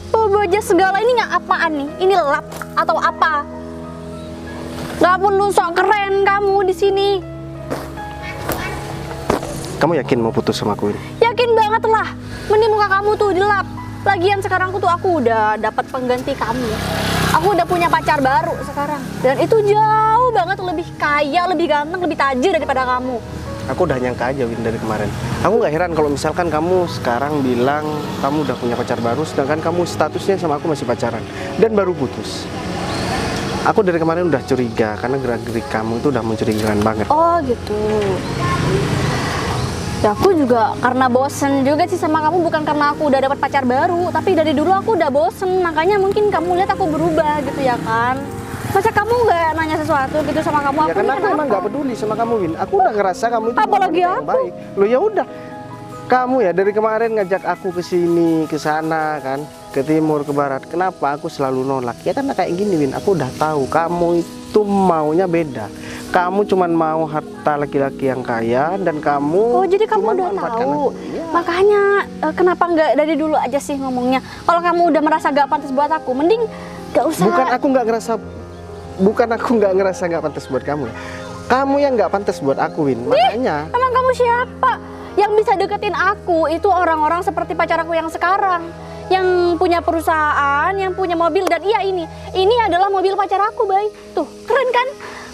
Bawa aja segala ini nggak apaan nih? Ini lap atau apa? Gak perlu sok keren kamu di sini. Kamu yakin mau putus sama aku, Win? Yakin banget lah. Mending muka kamu tuh dilap. Lagian sekarang aku udah dapat pengganti kamu. Aku udah punya pacar baru sekarang. Dan itu jauh banget lebih kaya, lebih ganteng, lebih tajir daripada kamu. Aku udah nyangka aja, Win, dari kemarin. Aku nggak heran kalau misalkan kamu sekarang bilang kamu udah punya pacar baru, sedangkan kamu statusnya sama aku masih pacaran dan baru putus. Aku dari kemarin udah curiga karena gerak-gerik kamu itu udah mencurigakan banget. Oh gitu. Ya aku juga karena bosen juga sih sama kamu, bukan karena aku udah dapat pacar baru, tapi dari dulu aku udah bosen, makanya mungkin kamu lihat aku berubah gitu ya kan. Masa kamu nggak nanya sesuatu gitu sama kamu? Ya karena aku kenapa? emang nggak peduli sama kamu, Win. Aku udah ngerasa kamu itu Apalagi bukan wanita yang aku? baik. Lo ya udah. Kamu ya dari kemarin ngajak aku ke sini, ke sana kan, ke timur, ke barat. Kenapa aku selalu nolak? Ya karena kayak gini, Win. Aku udah tahu kamu itu maunya beda. Kamu cuman mau harta laki-laki yang kaya dan kamu. Oh jadi kamu cuman udah manfaatkan tahu. aku. Iya. Makanya kenapa nggak dari dulu aja sih ngomongnya? Kalau kamu udah merasa gak pantas buat aku, mending gak usah. Bukan aku nggak ngerasa nggak pantas buat kamu. Kamu yang nggak pantas buat aku, Win. Makanya. Emang kamu siapa? Yang bisa deketin aku itu orang-orang seperti pacar aku yang sekarang, yang punya perusahaan, yang punya mobil. Dan iya, ini adalah mobil pacar aku, Bay. Tuh keren kan?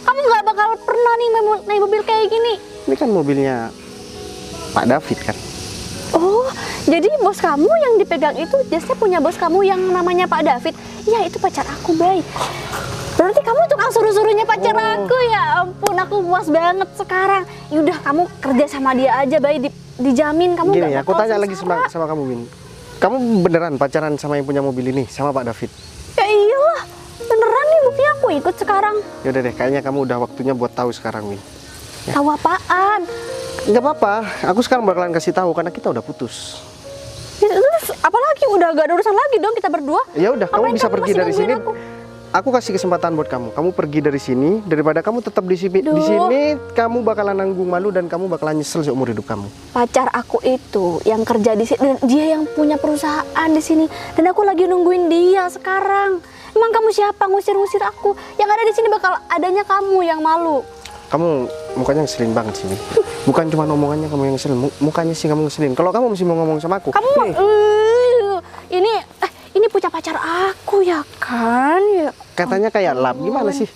Kamu nggak bakal pernah nih naik mobil kayak gini. Ini kan mobilnya Pak David kan. Oh, jadi bos kamu yang dipegang itu jasnya punya bos kamu yang namanya Pak David. Iya, itu pacar aku, Bay. Berarti kamu tukang suruh-suruhnya pacar aku. Ya ampun, aku puas banget sekarang. Yaudah, kamu kerja sama dia aja, Bay. Dijamin kamu Gini, gak aku bakal tanya lagi sengsara. sama kamu, Win. Kamu beneran pacaran sama yang punya mobil ini, sama Pak David? Ya iyalah, beneran nih buktinya aku ikut sekarang. Yaudah deh, kayaknya kamu udah waktunya buat tahu sekarang, Win. Tahu apaan? Nggak apa-apa, aku sekarang bakalan kasih tahu karena kita udah putus. Ya, terus apalagi udah gak ada urusan lagi dong kita berdua. Ya udah, kamu Ngapain bisa pergi masih dari nungguin sini. aku? Aku kasih kesempatan buat kamu. Kamu pergi dari sini daripada kamu tetap di sini. Duh. Di sini kamu bakalan nanggung malu dan kamu bakalan nyesel seumur hidup kamu. Pacar aku itu yang kerja di sini dan dia yang punya perusahaan di sini dan aku lagi nungguin dia sekarang. Emang kamu siapa ngusir-ngusir aku? Yang ada di sini bakal adanya kamu yang malu. Kamu mukanya ngeselin banget sih, Win. Bukan cuma omongannya kamu yang ngeselin, mukanya sih kamu ngeselin. Kalau kamu masih mau ngomong sama aku, Kamu nih, ini punya pacar aku ya kan? Ya. katanya kayak lap. Gimana sih?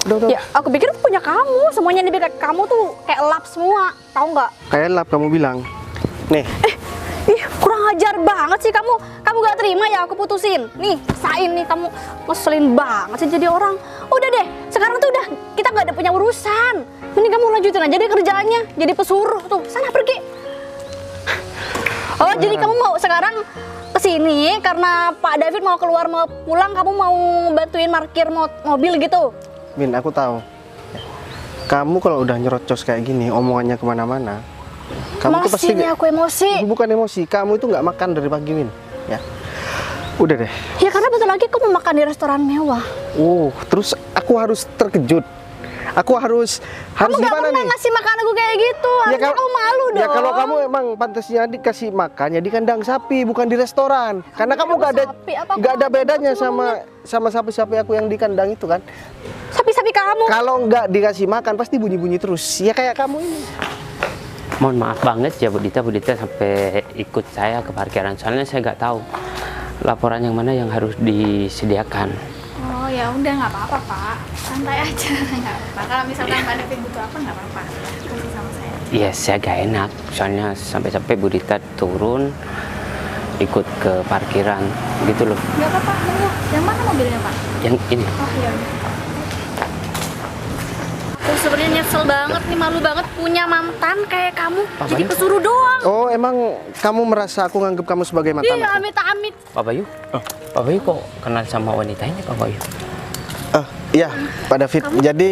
Udah. Ya, aku pikir itu punya kamu. Semuanya di dekat kamu tuh kayak lap semua. Tahu nggak? Kayak lap kamu bilang. Nih, Ih, kurang ajar banget sih kamu. Kamu gak terima ya aku putusin. Nih, rasain nih kamu ngeselin banget sih jadi orang. Udah deh, sekarang tuh udah kita gak ada punya urusan. Mending kamu lanjutin aja deh kerjaannya. Jadi pesuruh tuh, sana pergi. Oh, jadi kamu mau sekarang kesini karena Pak David mau keluar mau pulang, kamu mau bantuin parkir mobil gitu? Win, aku tahu. Kamu kalau udah nyerocos kayak gini, omongannya kemana-mana, kamu tuh pasti Emosi nih aku emosi. bukan emosi. Kamu itu nggak makan dari pagi, Win. Ya, udah deh. Ya karena bentar lagi aku mau makan di restoran mewah. Terus aku harus terkejut. Aku harus Kamu gak gimana pernah nih? ngasih makan aku kayak gitu. Harusnya kamu malu dong. Ya kalau kamu emang pantasnya dikasih makan ya di kandang sapi, bukan di restoran. Karena kamu kandang gak ada sapi, apa nggak ada kandang bedanya sapi sama sapi-sapi aku yang di kandang itu kan. Sapi-sapi kamu. Kalau nggak dikasih makan pasti bunyi-bunyi terus. Ya kayak kamu ini. Mohon maaf banget ya Bu Dita sampai ikut saya ke parkiran. Soalnya saya nggak tahu laporan yang mana yang harus disediakan. Oh ya udah nggak apa-apa Pak, santai aja nggak apa-apa. Kalau misalkan Pak David butuh apa nggak apa-apa, kasih sama saya. Iya, saya gak enak. Soalnya sampai-sampai Bu Dita turun ikut ke parkiran gitu loh. Nggak apa-apa, monggo. Yang mana mobilnya Pak? Yang ini. Oh iya. Aku sebenarnya nyesel banget nih, malu banget punya mantan kayak kamu, jadi pesuruh doang. Oh, emang kamu merasa aku nganggap kamu sebagai mantan Iya, aku? amit-amit. Pak Bayu? Pak Bayu kok kenal sama wanita ini Pak Bayu? Iya, Pak David. Jadi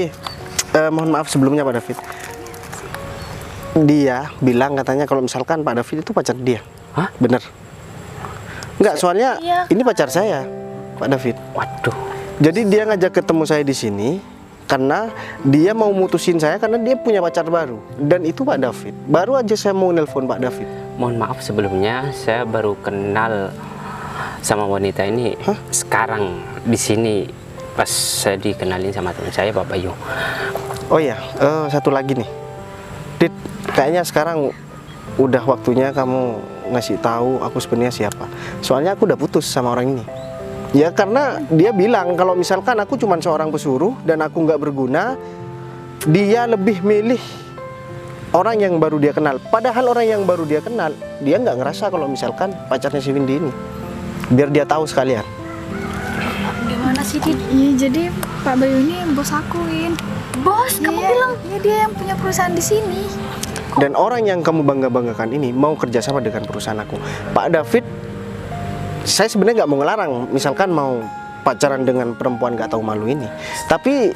mohon maaf sebelumnya Pak David. Dia bilang katanya kalau misalkan Pak David itu pacar dia. Hah? Bener? Enggak, soalnya Iya, ini pacar saya, Pak David. Waduh. Jadi dia ngajak ketemu saya di sini karena dia mau mutusin saya karena dia punya pacar baru. Dan itu Pak David. Baru aja saya mau nelpon Pak David. Mohon maaf sebelumnya, saya baru kenal sama wanita ini sekarang di sini pas saya dikenalin sama teman saya Pak Bayu. Oh iya, satu lagi nih. Dit, kayaknya sekarang udah waktunya kamu ngasih tahu aku sebenarnya siapa. Soalnya aku udah putus sama orang ini. Ya karena dia bilang kalau misalkan aku cuma seorang pesuruh dan aku nggak berguna, dia lebih milih orang yang baru dia kenal. Padahal orang yang baru dia kenal, dia nggak ngerasa kalau misalkan pacarnya si Windy ini. Biar dia tahu sekalian. Gimana sih Dit? Iya, jadi Pak Bayu ini bos aku, Win. Bos? Kamu bilang? Iya, dia yang punya perusahaan di sini. Dan orang yang kamu bangga-banggakan ini mau kerjasama dengan perusahaan aku. Pak David, saya sebenarnya nggak mau ngelarang, misalkan mau pacaran dengan perempuan nggak tahu malu ini. Tapi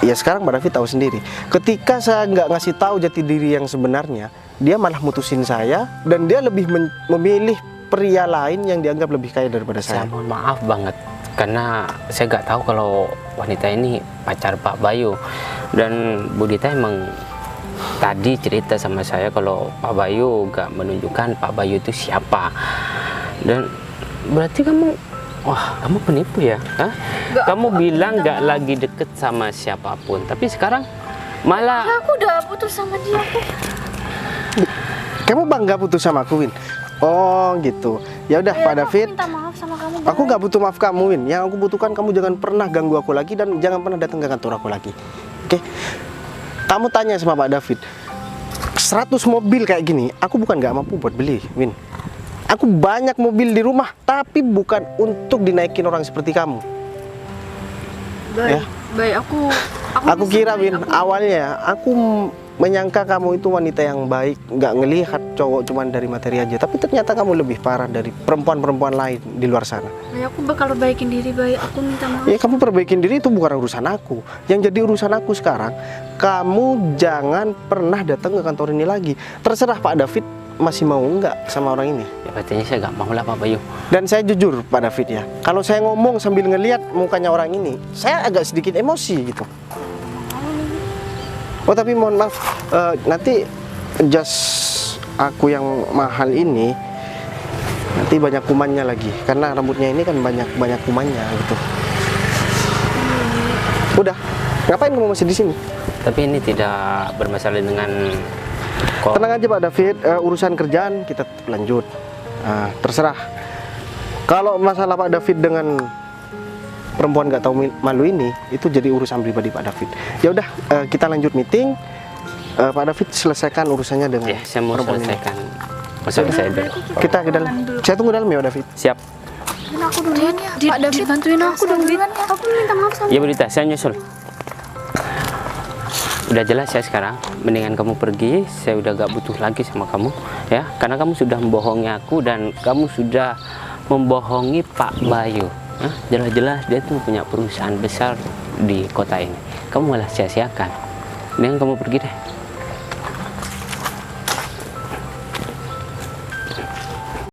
ya sekarang Pak David tahu sendiri. Ketika saya nggak ngasih tahu jati diri yang sebenarnya, dia malah mutusin saya dan dia lebih memilih pria lain yang dianggap lebih kaya daripada Saya saya. mohon maaf banget karena saya nggak tahu kalau wanita ini pacar Pak Bayu. Dan Bu Dita emang tadi cerita sama saya kalau Pak Bayu nggak menunjukkan Pak Bayu itu siapa. Dan berarti kamu penipu ya? Hah? Kamu bilang nggak lagi deket sama siapapun, tapi sekarang malah Aku udah putus sama dia. Kamu bangga putus sama aku, Win? Oh gitu. Ya udah Pak David. Minta maaf sama kamu. Aku nggak butuh maaf kamu, Win. Yang aku butuhkan kamu jangan pernah ganggu aku lagi dan jangan pernah datang ke kantor aku lagi. Oke? Kamu tanya sama Pak David. 100 mobil kayak gini, aku bukan nggak mampu buat beli, Win. Aku banyak mobil di rumah, tapi bukan untuk dinaikin orang seperti kamu. Baik, Ya. baik Aku kira, Win, awalnya aku menyangka kamu itu wanita yang baik, nggak ngelihat cowok cuman dari materi aja, tapi ternyata kamu lebih parah dari perempuan-perempuan lain di luar sana. aku bakal baikin diri, baik. Aku minta maaf. Ya kamu perbaikin diri itu bukan urusan aku. Yang jadi urusan aku sekarang, kamu jangan pernah datang ke kantor ini lagi. Terserah Pak David masih mau nggak sama orang ini. ya pastinya saya nggak mau lah Pak Bayu. Dan saya jujur Pak David ya, kalau saya ngomong sambil ngelihat mukanya orang ini, saya agak sedikit emosi gitu. Oh tapi mohon maaf, nanti jas aku yang mahal ini nanti banyak kumannya lagi, karena rambutnya ini kan banyak kumannya gitu. Udah, ngapain kamu masih di sini? Tapi ini tidak bermasalah dengan Tenang aja Pak David, urusan kerjaan kita lanjut. Terserah. Kalau masalah Pak David dengan perempuan nggak tahu malu ini, itu jadi urusan pribadi Pak David. Ya udah, kita lanjut meeting. Pak David selesaikan urusannya dengan ya saya mau perempuan ini. selesaikan Masa saya dulu. Kita ke dalam. Saya tunggu dalam ya, David. Siap. Aku duluan ya. Pak David bantuin aku dong, Dit. Aku minta maaf sama Ya berita, saya nyusul. Udah jelas ya sekarang, mendingan kamu pergi, saya udah gak butuh lagi sama kamu ya, karena kamu sudah membohongi aku dan kamu sudah membohongi Pak Bayu. Jelas-jelas dia tuh punya perusahaan besar di kota ini, kamu malah sia-siakan. Mendingan kamu pergi deh.